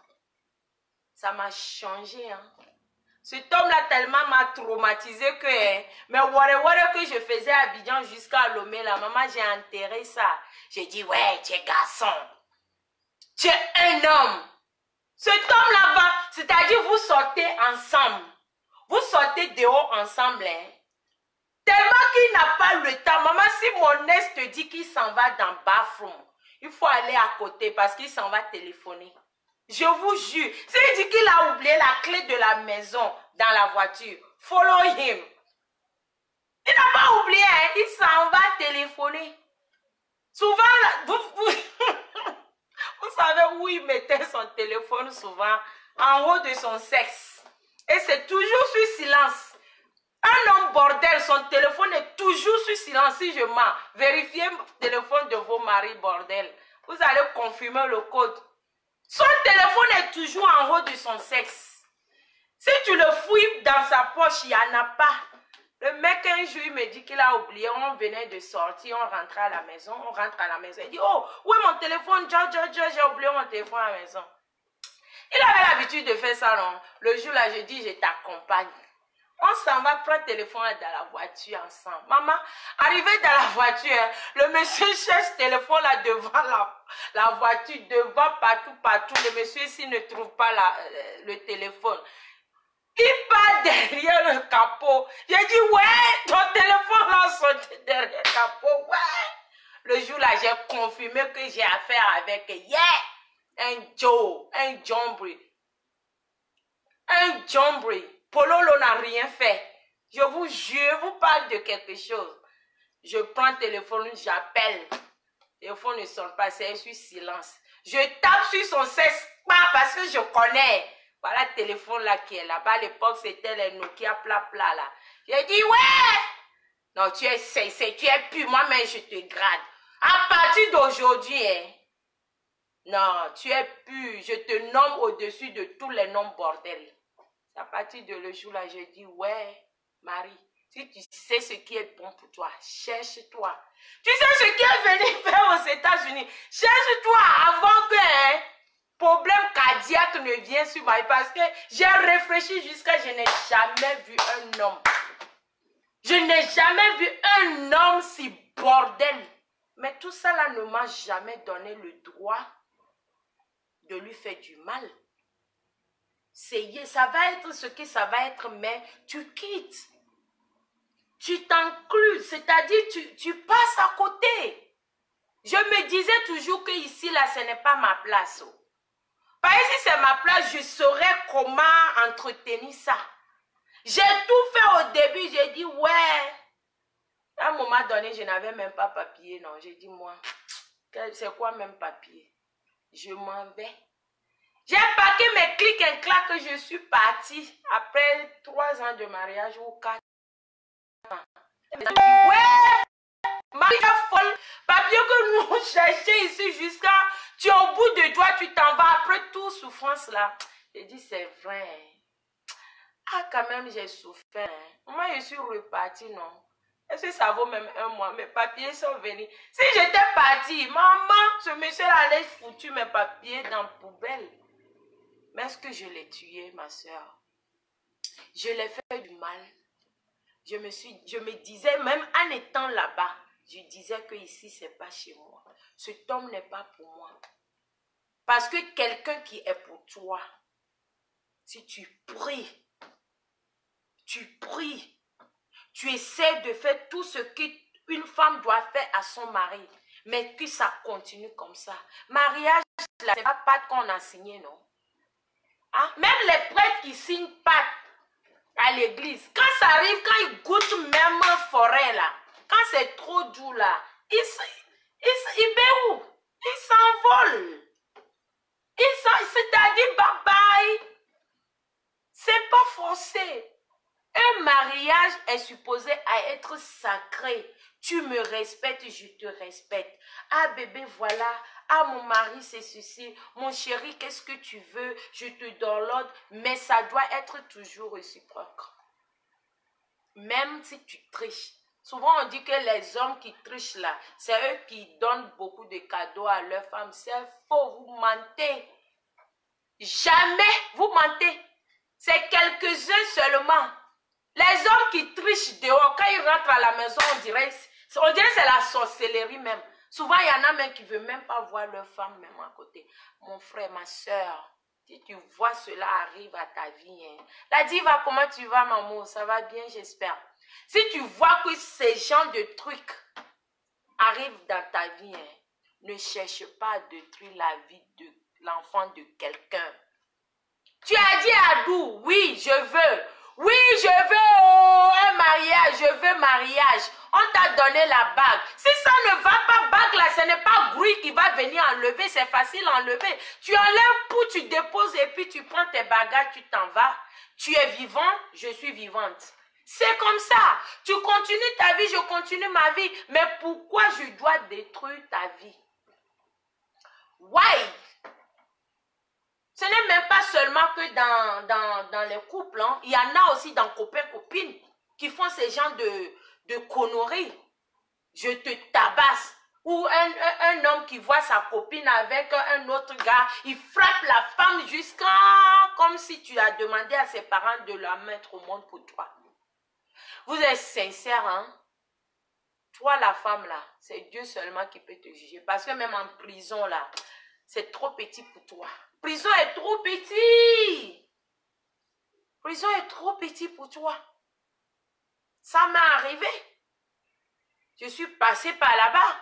Ça m'a changé, hein. Cet homme-là tellement m'a traumatisé que, mais ware que je faisais à Abidjan jusqu'à Lomé, la maman, j'ai enterré ça. J'ai dit, ouais, tu es garçon. Tu es un homme. Cet homme-là va, c'est-à-dire vous sortez ensemble. Vous sortez dehors ensemble, hein. Tellement qu'il n'a pas le temps. Maman, si mon ex te dit qu'il s'en va dans le bathroom, il faut aller à côté parce qu'il s'en va téléphoner. Je vous jure, s'il dit qu'il a oublié la clé de la maison dans la voiture, follow him. Il n'a pas oublié, hein? Il s'en va téléphoner. Souvent, vous savez où il mettait son téléphone souvent? En haut de son sexe. Et c'est toujours sur silence. Un homme bordel, son téléphone est toujours sur silence. Si je mens, vérifiez le téléphone de vos maris bordel. Vous allez confirmer le code. Son téléphone est toujours en haut de son sexe. Si tu le fouilles dans sa poche, il n'y en a pas. Le mec, un jour, il me dit qu'il a oublié. On venait de sortir, on rentrait à la maison. On rentre à la maison. Il dit, oh, où est mon téléphone? J'ai oublié mon téléphone à la maison. Il avait l'habitude de faire ça, non? Le jour là, je dis, je t'accompagne. On s'en va prendre le téléphone dans la voiture ensemble. Maman, arrivé dans la voiture, le monsieur cherche le téléphone là devant la voiture, devant partout. Le monsieur ici ne trouve pas le téléphone. Il part derrière le capot. J'ai dit, ouais, ton téléphone là sauté derrière le capot. Ouais. Le jour là, j'ai confirmé que j'ai affaire avec, un Joe, un Jombri. Un Jombri. Pololo n'a rien fait. Je vous jure, je vous parle de quelque chose. Je prends le téléphone, j'appelle. Le téléphone ne sonne pas, c'est sur silence. Je tape sur son cesse parce que je connais. Voilà le téléphone là qui est là-bas. À l'époque, c'était les Nokia plat là. J'ai dit, ouais! Non, tu es pu. Moi-même, je te grade. À partir d'aujourd'hui, hein. Non, tu es pu. Je te nomme au-dessus de tous les noms bordel. À partir de le jour là, je dis, ouais, Marie. Si tu sais ce qui est bon pour toi, cherche-toi. Tu sais ce qui est venu faire aux États-Unis. Cherche-toi avant que problème cardiaque ne vienne sur ma vie. Parce que j'ai réfléchi jusqu'à je n'ai jamais vu un homme. Je n'ai jamais vu un homme si bordel. Mais tout ça là ne m'a jamais donné le droit de lui faire du mal. Ça va être ce que ça va être, mais tu quittes. Tu t'inclus, c'est-à-dire tu passes à côté. Je me disais toujours que ici, là, ce n'est pas ma place. Parce que si c'est ma place, je saurais comment entretenir ça. J'ai tout fait au début, j'ai dit, ouais. À un moment donné, je n'avais même pas papier, non. J'ai dit, moi, c'est quoi même papier? Je m'en vais. J'ai paqué mes clics et claques que je suis partie après 3 ans de mariage ou 4 ans. Elle m'a dit, ouais, Marie est folle. Papier que nous cherchons ici jusqu'à, tu es au bout de toi, tu t'en vas après toute souffrance là. J'ai dit, c'est vrai. Ah, quand même, j'ai souffert. Moi, je suis repartie, non? Est-ce que ça vaut même 1 mois? Mes papiers sont venus. Si j'étais partie, maman, ce monsieur allait foutre mes papiers dans la poubelle. Mais est-ce que je l'ai tué, ma soeur? Je l'ai fait du mal. Je me disais, même en étant là-bas, je disais que ici, c'est pas chez moi. Cet homme n'est pas pour moi. Parce que quelqu'un qui est pour toi, si tu pries, tu essaies de faire tout ce qu'une femme doit faire à son mari, mais que ça continue comme ça. Mariage, là, c'est pas qu'on a signé, non? Hein? Même les prêtres qui signent pas à l'église, quand ça arrive, quand ils goûtent même forêt là, quand c'est trop doux là, ils béouent, ils s'envolent. C'est-à-dire bye bye. C'est pas forcé. Un mariage est supposé à être sacré. Tu me respectes, je te respecte. Ah bébé, voilà. Ah mon mari, c'est ceci. Mon chéri, qu'est-ce que tu veux? Je te donne l'ordre. Mais ça doit être toujours réciproque. Même si tu triches. Souvent on dit que les hommes qui trichent là, c'est eux qui donnent beaucoup de cadeaux à leurs femmes. C'est faux, vous mentez. Jamais vous mentez. C'est quelques-uns seulement. Les hommes qui trichent dehors, quand ils rentrent à la maison, on dirait que c'est la sorcellerie même. Souvent, il y en a même qui ne veulent même pas voir leur femme même à côté. Mon frère, ma soeur, si tu vois cela arrive à ta vie, hein. La diva, comment tu vas, maman? Ça va bien, j'espère. Si tu vois que ces gens de trucs arrivent dans ta vie, hein, ne cherche pas à détruire la vie de l'enfant de quelqu'un. Tu as dit à Adou, oui, je veux. Oui, je veux un mariage, je veux mariage. On t'a donné la bague. Si ça ne va pas, bague là, ce n'est pas bruit qui va venir enlever, c'est facile à enlever. Tu enlèves pour, tu déposes et puis tu prends tes bagages, tu t'en vas. Tu es vivant, je suis vivante. C'est comme ça. Tu continues ta vie, je continue ma vie. Mais pourquoi je dois détruire ta vie? Why? Ce n'est même pas seulement que dans les couples, hein. Il y en a aussi dans copains-copines qui font ces genres de conneries. Je te tabasse. Ou un homme qui voit sa copine avec un autre gars, il frappe la femme jusqu'à comme si tu as demandé à ses parents de la mettre au monde pour toi. Vous êtes sincère, hein? Toi, la femme là, c'est Dieu seulement qui peut te juger. Parce que même en prison là, c'est trop petit pour toi. Prison est trop petit. Prison est trop petit pour toi. Ça m'est arrivé. Je suis passée par là-bas.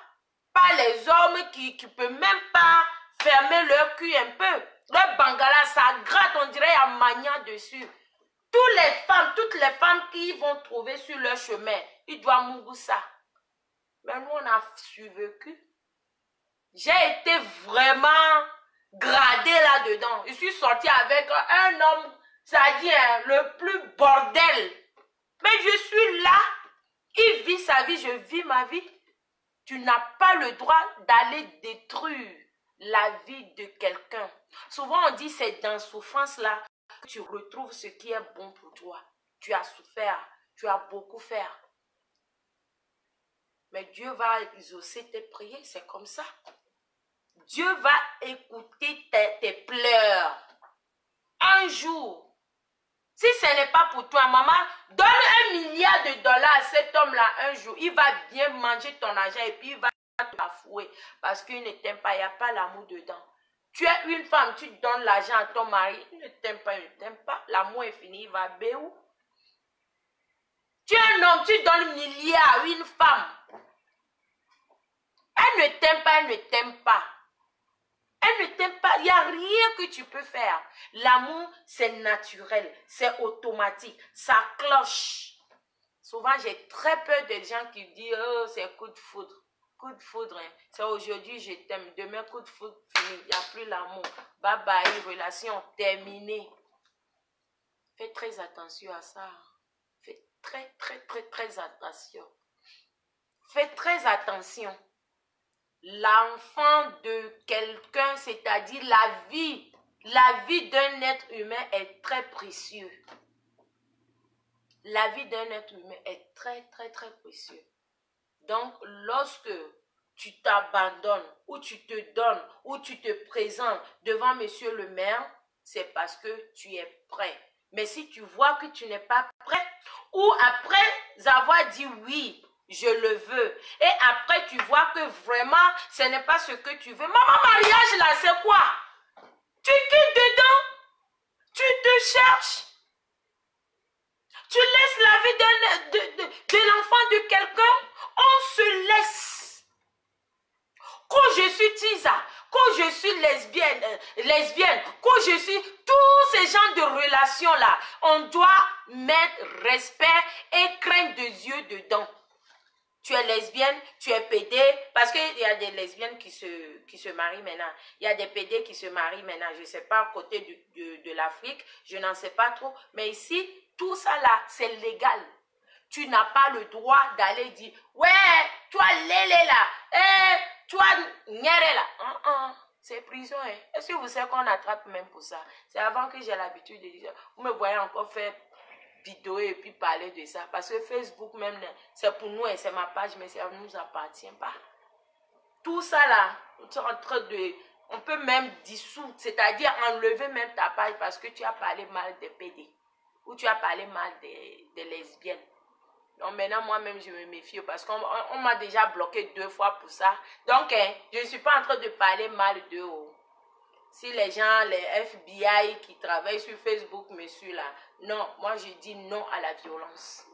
Par les hommes qui ne peuvent même pas fermer leur cul un peu. Leur bangala, ça gratte, on dirait un magna dessus. Toutes les femmes qui vont trouver sur leur chemin, ils doivent mourir ça. Mais nous, on a survécu. J'ai été vraiment gradée là-dedans. Je suis sortie avec un homme, c'est-à-dire le plus bordel. Mais je suis là. Il vit sa vie, je vis ma vie. Tu n'as pas le droit d'aller détruire la vie de quelqu'un. Souvent, on dit c'est dans souffrance-là que tu retrouves ce qui est bon pour toi. Tu as souffert, tu as beaucoup fait. Mais Dieu va exaucer tes prières, c'est comme ça. Dieu va écouter tes pleurs. Un jour, si ce n'est pas pour toi, maman, donne $1 milliard à cet homme-là un jour. Il va bien manger ton argent et puis il va te bafouer parce qu'il ne t'aime pas, il n'y a pas l'amour dedans. Tu es une femme, tu donnes l'argent à ton mari, il ne t'aime pas, il ne t'aime pas. L'amour est fini, il va béou. Tu es un homme, tu donnes $1 milliard à une femme. Elle ne t'aime pas, elle ne t'aime pas. Elle ne t'aime pas, il n'y a rien que tu peux faire. L'amour, c'est naturel, c'est automatique, ça cloche. Souvent, j'ai très peur des gens qui disent « Oh, c'est coup de foudre. » Coup de foudre, hein. C'est aujourd'hui, je t'aime. Demain, coup de foudre, fini. Il n'y a plus l'amour. Bye bye, relation terminée. Fais très attention à ça. Fais très attention. Fais très attention. L'enfant de quelqu'un, c'est-à-dire la vie d'un être humain est très précieux. La vie d'un être humain est très précieux. Donc, lorsque tu t'abandonnes, ou tu te donnes, ou tu te présentes devant monsieur le maire, c'est parce que tu es prêt. Mais si tu vois que tu n'es pas prêt, ou après avoir dit oui, je le veux, et après tu vois que vraiment ce n'est pas ce que tu veux, maman, mariage là, c'est quoi? Tu quittes dedans, tu te cherches, tu laisses la vie de l'enfant de quelqu'un, on se laisse. Quand je suis tisa, quand je suis lesbienne, quand je suis tous ces genres de relations-là, on doit mettre respect et crainte de Dieu dedans. Tu es lesbienne, tu es pédé, parce qu'il y a des lesbiennes qui se marient maintenant. Il y a des pédés qui se marient maintenant. Je ne sais pas, à côté de l'Afrique, je n'en sais pas trop. Mais ici, tout ça là, c'est légal. Tu n'as pas le droit d'aller dire, ouais, toi, lélé là, toi, nyere là. C'est prison. Hein. Est-ce que vous savez qu'on attrape même pour ça? C'est avant que j'ai l'habitude de dire, vous me voyez encore faire vidéo et puis parler de ça. Parce que Facebook même, c'est pour nous et c'est ma page, mais ça ne nous appartient pas. Tout ça là, on peut même dissoudre, c'est-à-dire enlever même ta page parce que tu as parlé mal des PD ou tu as parlé mal des lesbiennes. Donc maintenant, moi-même, je me méfie parce qu'on m'a déjà bloqué 2 fois pour ça. Donc, je ne suis pas en train de parler mal d'eux. Si les gens, les FBI qui travaillent sur Facebook me suivent là, non, moi je dis non à la violence.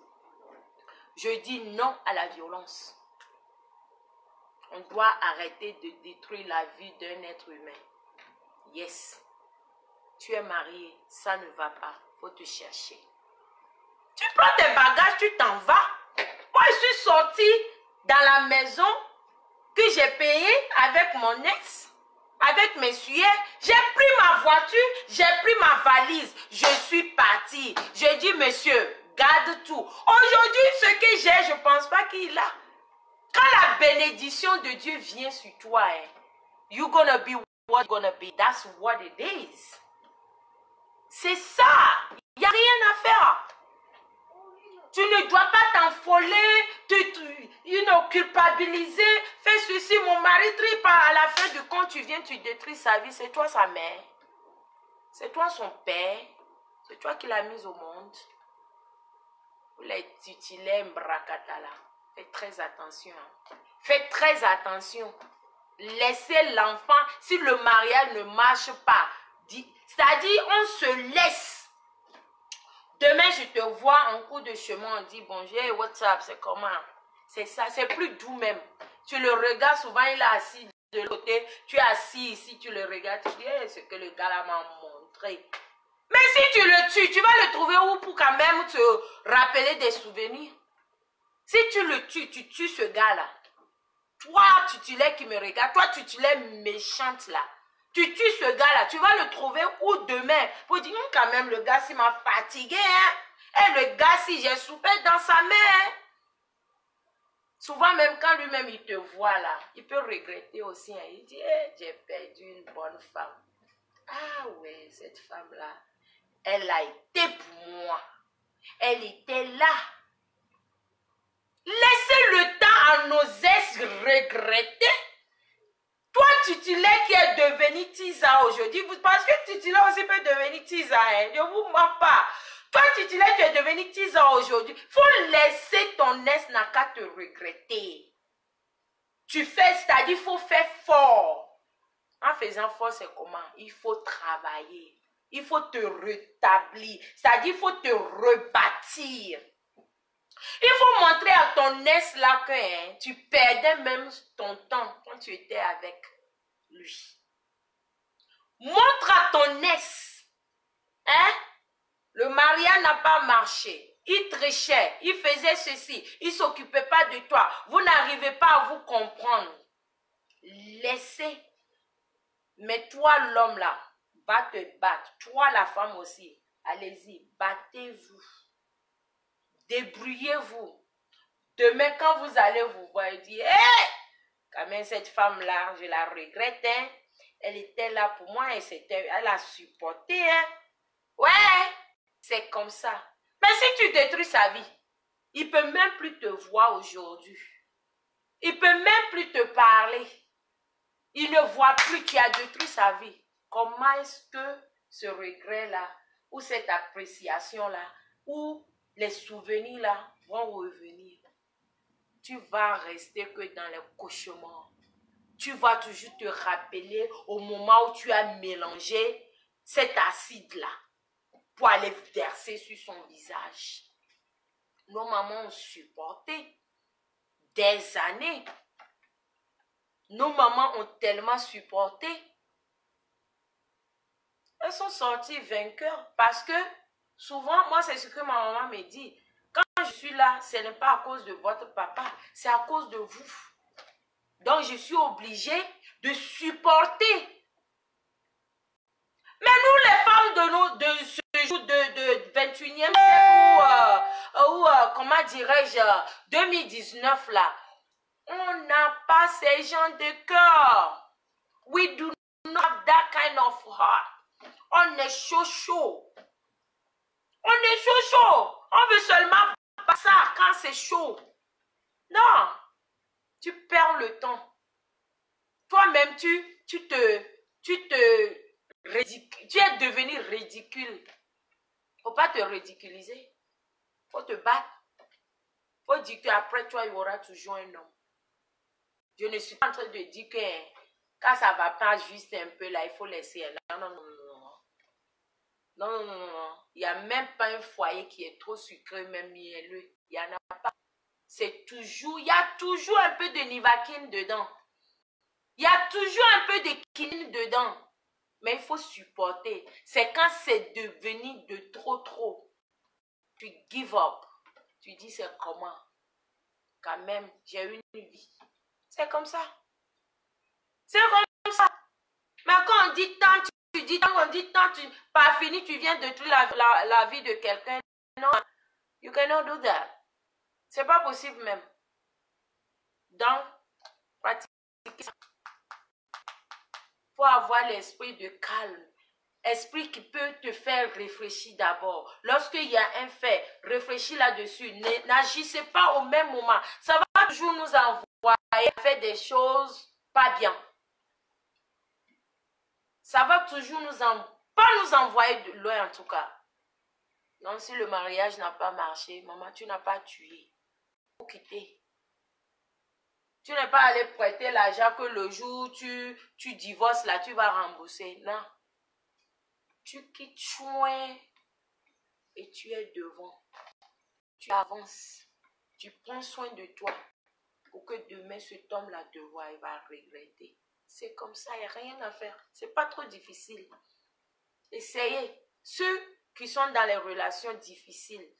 Je dis non à la violence. On doit arrêter de détruire la vie d'un être humain. Yes. Tu es marié, ça ne va pas. Faut te chercher. Tu prends tes bagages, tu t'en vas. Moi, je suis sortie dans la maison que j'ai payée avec mon ex, avec mes sujets. J'ai pris ma voiture, j'ai pris ma valise. Je suis partie. J'ai dit, monsieur, garde tout. Aujourd'hui, ce que j'ai, je ne pense pas qu'il a. Quand la bénédiction de Dieu vient sur toi, you're gonna be what you're gonna be. That's what it is. C'est ça. Il n'y a rien à faire. Tu ne dois pas t'enfoler, culpabiliser, fais ceci, mon mari tripe, à la fin du compte, tu viens, tu détruis sa vie, c'est toi sa mère, c'est toi son père, c'est toi qui l'as mise au monde. Vous les tutilez mbrakatala. Faites très attention. Faites très attention. Laissez l'enfant, si le mariage ne marche pas, c'est-à-dire on se laisse. Demain, je te vois en cours de chemin, on dit bonjour, hey, what's up, c'est comment? C'est ça, c'est plus doux même. Tu le regardes, souvent il est assis de l'autre, tu es assis ici, tu le regardes, tu dis, hey, ce que le gars là m'a montré. Mais si tu le tues, tu vas le trouver où pour quand même te rappeler des souvenirs? Si tu le tues, tu tues ce gars-là. Toi, tutulaire qui me regarde, toi, tutulaire méchante là, tu tues ce gars-là, tu vas le trouver où demain? Pour dire, quand même, le gars, s'il m'a fatigué, hein? Et le gars, si j'ai soupé dans sa main, hein? Souvent, même quand lui-même, il te voit là, il peut regretter aussi. Hein? Il dit, hey, j'ai perdu une bonne femme. Ah ouais, cette femme-là, elle a été pour moi. Elle était là. Laissez le temps à nos ex regretter. Toi, tutulaire qui est devenu Tisa aujourd'hui, parce que tutulaire aussi peut devenir Tisa, hein, ne vous mens pas. Toi, tutulaire, tu es devenu Tisa aujourd'hui. Il faut laisser ton ex n'a qu'à te regretter. Tu fais, c'est-à-dire, il faut faire fort. En faisant fort, c'est comment? Il faut travailler. Il faut te rétablir. C'est-à-dire, il faut te rebâtir. Il faut montrer à ton ex là que hein, tu perdais même ton temps quand tu étais avec lui. Montre à ton ex, hein, le mariage n'a pas marché. Il trichait, il faisait ceci, il ne s'occupait pas de toi. Vous n'arrivez pas à vous comprendre. Laissez. Mais toi, l'homme là, va te battre. Toi, la femme aussi. Allez-y, battez-vous. Débrouillez-vous. Demain, quand vous allez vous voir, dire, hé, quand même cette femme-là, je la regrette, hein. Elle était là pour moi, elle a supporté, hein. Ouais, c'est comme ça. Mais si tu détruis sa vie, il ne peut même plus te voir aujourd'hui. Il ne peut même plus te parler. Il ne voit plus qu'il a détruit sa vie. Comment est-ce que ce regret-là, ou cette appréciation-là, ou les souvenirs-là vont revenir? Tu vas rester que dans les cauchemars. Tu vas toujours te rappeler au moment où tu as mélangé cet acide-là pour aller verser sur son visage. Nos mamans ont supporté des années. Nos mamans ont tellement supporté. Elles sont sorties vainqueurs parce que souvent, moi, c'est ce que ma maman me dit. Quand je suis là, ce n'est pas à cause de votre papa, c'est à cause de vous. Donc, je suis obligée de supporter. Mais nous, les femmes de ce jour de 21e siècle ou comment dirais-je, 2019 là, on n'a pas ces gens de cœur. We do not have that kind of heart. On est chaud. On est chaud. On veut seulement pas ça quand c'est chaud. Non. Tu perds le temps. Toi-même, tu es devenu ridicule. Faut pas te ridiculiser. Faut te battre. Faut dire qu'après toi, il y aura toujours un homme. Je ne suis pas en train de dire que quand ça va pas juste un peu là, il faut laisser. Non. Il n'y a même pas un foyer qui est trop sucré, même mielleux. Il n'y en a pas. C'est toujours, il y a toujours un peu de nivaquine dedans. Il y a toujours un peu de quinine dedans. Mais il faut supporter. C'est quand c'est devenu de trop. Tu give up. Tu dis c'est comment? Quand même, j'ai une vie. C'est comme ça. C'est comme ça. Mais quand on dit tant, tu dis tant, on dit tant, pas fini, tu viens de détruire la vie de quelqu'un. Non, you cannot do that. C'est pas possible même. Donc, pratiquer ça. Il faut avoir l'esprit de calme. Esprit qui peut te faire réfléchir d'abord. Lorsqu'il y a un fait, réfléchis là-dessus. N'agissez pas au même moment. Ça va toujours nous envoyer à faire des choses pas bien. Ça va toujours pas nous envoyer de loin en tout cas. Donc si le mariage n'a pas marché, maman, tu n'as pas tué. Il faut quitter. Tu n'es pas allé prêter l'argent que le jour où tu divorces là, tu vas rembourser. Non. Tu quittes chouin. et tu es devant. Tu avances. Tu prends soin de toi pour que demain, cet homme-là te voit et va regretter. C'est comme ça, il n'y a rien à faire. Ce n'est pas trop difficile. Essayez. Ceux qui sont dans les relations difficiles,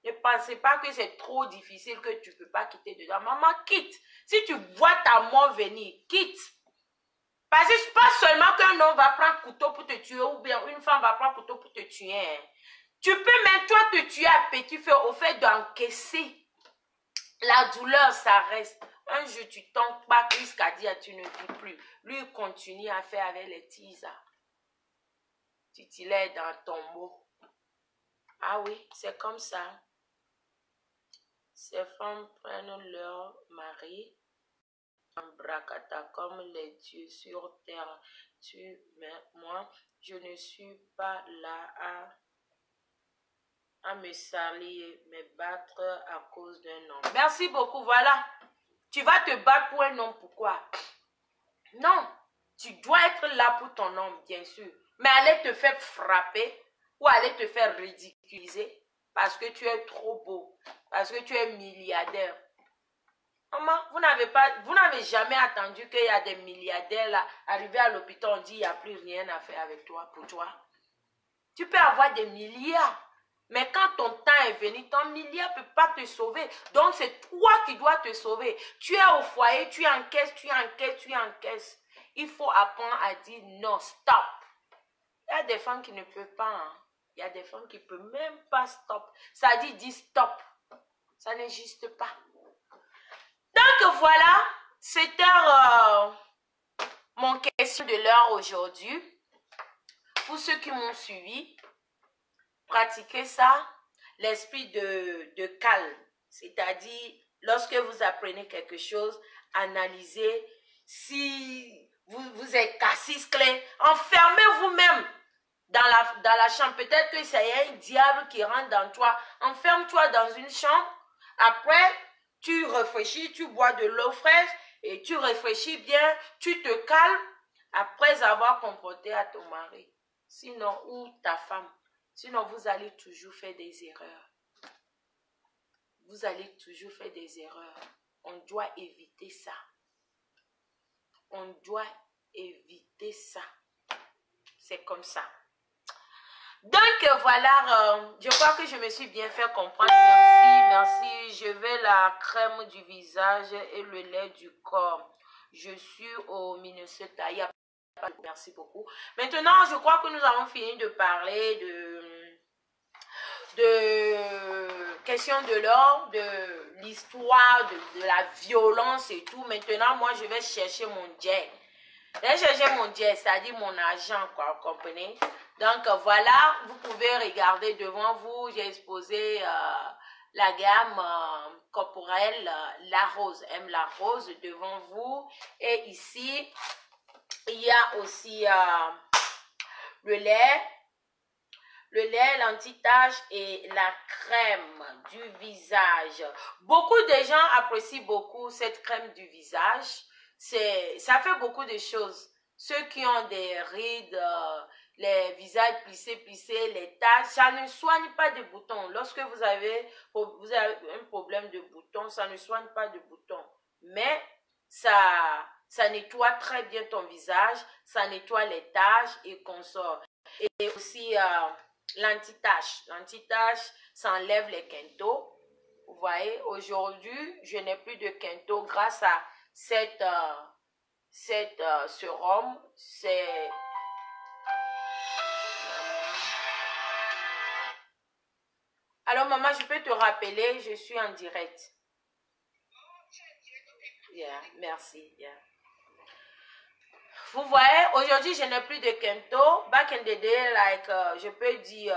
ne pensez pas que c'est trop difficile que tu ne peux pas quitter dedans. Maman, quitte. Si tu vois ta mort venir, quitte. Parce que ce n'est pas seulement qu'un homme va prendre un couteau pour te tuer ou bien une femme va prendre un couteau pour te tuer. Hein. Tu peux même toi te tuer à petit feu au fait d'encaisser. La douleur, ça reste. Un jour, tu tombes pas, jusqu'à dire tu ne vis plus. Lui, il continue à faire avec les tisas. Tu t'y lèves dans ton mot. Ah oui, c'est comme ça. Ces femmes prennent leur mari en bracata comme les dieux sur terre. Mais moi, je ne suis pas là à me salir, me battre à cause d'un homme. Merci beaucoup, voilà. Tu vas te battre pour un homme, pourquoi? Non, tu dois être là pour ton homme, bien sûr. Mais aller te faire frapper ou aller te faire ridiculiser parce que tu es trop beau, parce que tu es milliardaire. Maman, vous n'avez jamais attendu qu'il y a des milliardaires là, arrivés à l'hôpital, on dit il n'y a plus rien à faire avec toi, pour toi. Tu peux avoir des milliards, mais quand ton temps est venu, ton milliard ne peut pas te sauver. Donc c'est toi qui dois te sauver. Tu es au foyer, tu encaisses, tu encaisses, tu encaisses. Il faut apprendre à dire non, stop. Il y a des femmes qui ne peuvent pas. Hein. Il y a des femmes qui ne peuvent même pas stop. Ça dit, dis stop. Ça n'existe pas. Donc voilà, c'était mon question de l'heure aujourd'hui. Pour ceux qui m'ont suivi, pratiquez ça, l'esprit de calme. C'est-à-dire, lorsque vous apprenez quelque chose, analysez. Si vous êtes cassisclé, enfermez vous-même dans la chambre. Peut-être que c'est un diable qui rentre dans toi. Enferme-toi dans une chambre. Après, tu réfléchis, tu bois de l'eau fraîche et tu réfléchis bien, tu te calmes après avoir confronté à ton mari. Sinon, ou ta femme. Sinon, vous allez toujours faire des erreurs. Vous allez toujours faire des erreurs. On doit éviter ça. On doit éviter ça. C'est comme ça. Donc voilà, je crois que je me suis bien fait comprendre. Merci. Je veux la crème du visage et le lait du corps. Je suis au Minnesota. Il y a pas de... Merci beaucoup. Maintenant, je crois que nous avons fini de parler de questions de l'ordre, de l'histoire, de la violence et tout. Maintenant, moi, je vais chercher mon jet. Je vais chercher mon jet, c'est-à-dire mon argent, quoi, vous comprenez? Donc, voilà, vous pouvez regarder devant vous. J'ai exposé la gamme corporelle, la rose, M la rose, devant vous. Et ici, il y a aussi le lait, l'anti-tache et la crème du visage. Beaucoup de gens apprécient beaucoup cette crème du visage. Ça fait beaucoup de choses. Ceux qui ont des rides, les visages plissés, les taches, ça ne soigne pas de boutons. Lorsque vous avez un problème de boutons, ça ne soigne pas de boutons. Mais ça nettoie très bien ton visage, ça nettoie les taches et consort. Et aussi l'anti-tache. L'anti-tache, ça enlève les quintaux. Vous voyez, aujourd'hui, je n'ai plus de quintaux grâce à cette sérum. Alors, maman, je peux te rappeler, je suis en direct. Yeah, merci. Yeah. Vous voyez, aujourd'hui, je n'ai plus de quinto. Back in the day, like, je peux dire,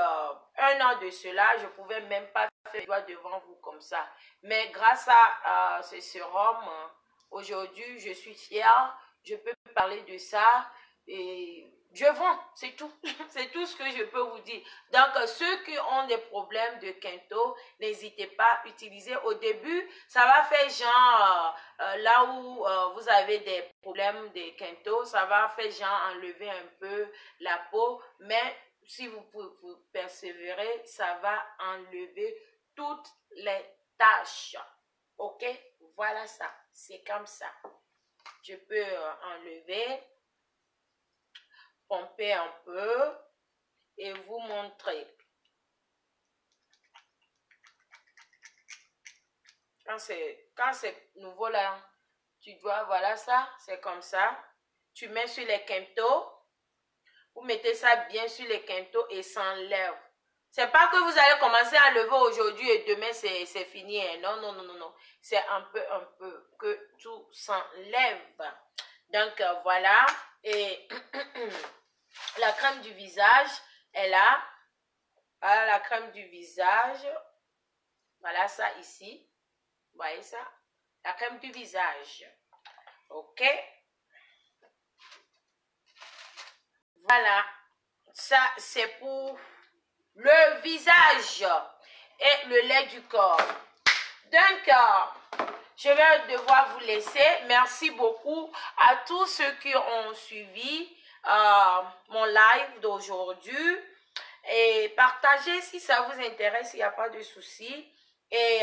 1 an de cela, je ne pouvais même pas faire les doigts devant vous comme ça. Mais grâce à ce sérum, aujourd'hui, je suis fière. Je peux parler de ça et je vends, c'est tout. C'est tout ce que je peux vous dire. Donc, ceux qui ont des problèmes de quinto, n'hésitez pas à utiliser. Au début, ça va faire genre, là où vous avez des problèmes de quinto, ça va faire genre enlever un peu la peau. Mais si vous pouvez persévérer, ça va enlever toutes les taches. Ok? Voilà ça. C'est comme ça. Je peux enlever, pomper un peu et vous montrer. Quand c'est nouveau là, tu dois, voilà ça, c'est comme ça. Tu mets sur les quintos. Vous mettez ça bien sur les quintos et s'enlève. C'est pas que vous allez commencer à lever aujourd'hui et demain c'est fini. Hein. Non, non, non, non, non. C'est un peu que tout s'enlève. Donc voilà. Et la crème du visage est là. Voilà la crème du visage. Voilà ça ici. Vous voyez ça? La crème du visage. Ok. Voilà. Ça, c'est pour le visage et le lait du corps. Donc, je vais devoir vous laisser. Merci beaucoup à tous ceux qui ont suivi mon live d'aujourd'hui. Et partagez si ça vous intéresse, il n'y a pas de souci. Et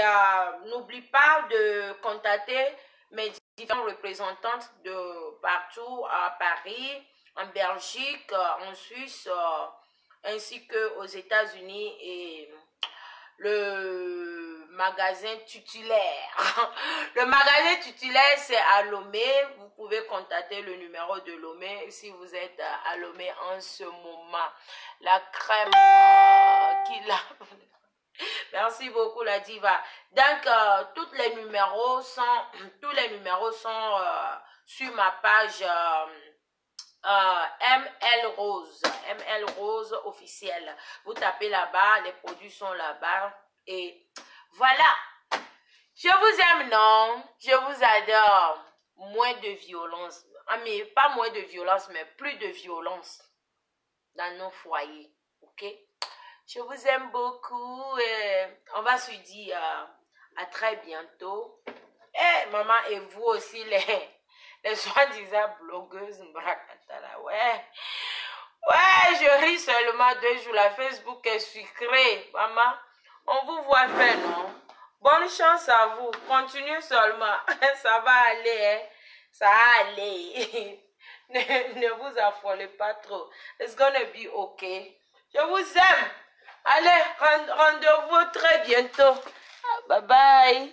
n'oublie pas de contacter mes différentes représentantes de partout à Paris, en Belgique, en Suisse, ainsi qu'aux États-Unis et le magasin titulaire. Le magasin titulaire, c'est à Lomé. Vous pouvez contacter le numéro de Lomé si vous êtes à Lomé en ce moment. La crème qu'il a... Merci beaucoup la diva. Donc, tous les numéros sont sur ma page ML Rose officielle. Vous tapez là-bas, les produits sont là-bas. Et voilà. Je vous aime, non? Je vous adore. Moins de violence. Ah, mais pas moins de violence, mais plus de violence dans nos foyers. Ok? Je vous aime beaucoup et on va se dire à très bientôt. Et maman et vous aussi les soi-disant blogueuses Mbrakatala. Ouais. Ouais, je ris seulement 2 jours. La Facebook est sucrée. Maman, on vous voit faire, non? Bonne chance à vous. Continuez seulement. Ça va aller, hein? Ça va aller. ne vous affolez pas trop. It's gonna be okay. Je vous aime. Allez, rendez-vous très bientôt. Bye bye.